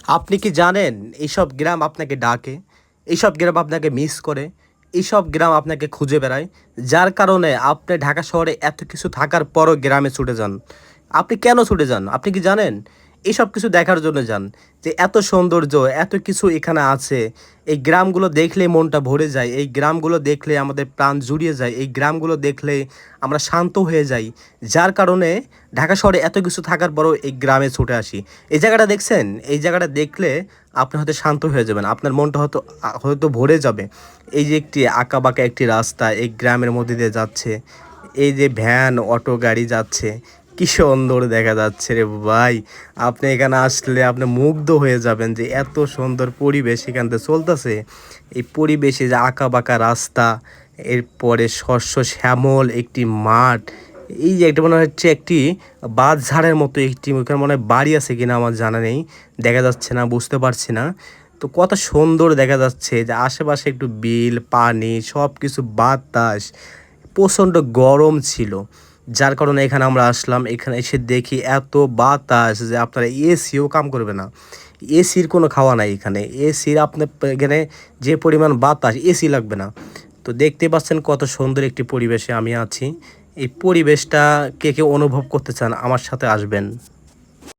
আপনি কি জানেন এইসব গ্রাম আপনাকে ডাকে, এইসব গ্রাম আপনাকে মিস করে, এইসব গ্রাম আপনাকে খুঁজে বেড়ায়, যার কারণে আপনি ঢাকা শহরে এত কিছু থাকার পরও গ্রামে ছুটে যান। আপনি কেন ছুটে যান? আপনি কি জানেন? এইসব কিছু দেখার জন্য যান যে এত সৌন্দর্য, এত কিছু এখানে আছে। এই গ্রামগুলো দেখলেই মনটা ভরে যায়, এই গ্রামগুলো দেখলে আমাদের প্রাণ জুড়িয়ে যায়, এই গ্রামগুলো দেখলে আমরা শান্ত হয়ে যাই। যার কারণে ঢাকা শহরে এত কিছু থাকার পরও এই গ্রামে ছুটে আসি। এই জায়গাটা দেখছেন? এই জায়গাটা দেখলে আপনি হয়তো শান্ত হয়ে যাবেন। আপনার মনটা হয়তো ভরে যাবে। এই যে একটি আঁকাবাঁকা একটি রাস্তা এই গ্রামের মধ্যে দিয়ে যাচ্ছে। এই যে ভ্যান, অটো গাড়ি যাচ্ছে। কি সুন্দর দেখা যাচ্ছে রে ভাই! আপনি এখানে আসলে আপনি মুগ্ধ হয়ে যাবেন যে এত সুন্দর পরিবেশ এখান থেকে চলতেছে। এই পরিবেশে যে আঁকাবাঁকা রাস্তা, এরপরে শস্য শ্যামল একটি মাঠ। এই যে একটা মনে হচ্ছে একটি বাঁশঝাড়ের মতো একটি ওখানে মনে হয় বাড়ি আছে কিনা আমার জানা নেই। দেখা যাচ্ছে না, বুঝতে পারছি না। তো কত সুন্দর দেখা যাচ্ছে যে আশেপাশে একটু বিল, পানি সবকিছু বাতাস। প্রচণ্ড গরম ছিল। যার কারণে এখানে আমরা আসলাম। এখানে এসে দেখি এত বাতাস যে আপনার এসিও কাম করবে না। এসির কোনো খাওয়া নাই এখানে। এসির আপনার এখানে যে পরিমাণ বাতাস, এসি লাগবে না। তো দেখতে পাচ্ছেন কত সুন্দর একটি পরিবেশে আমি আছি। এই পরিবেশটা কে অনুভব করতে চান আমার সাথে আসবেন।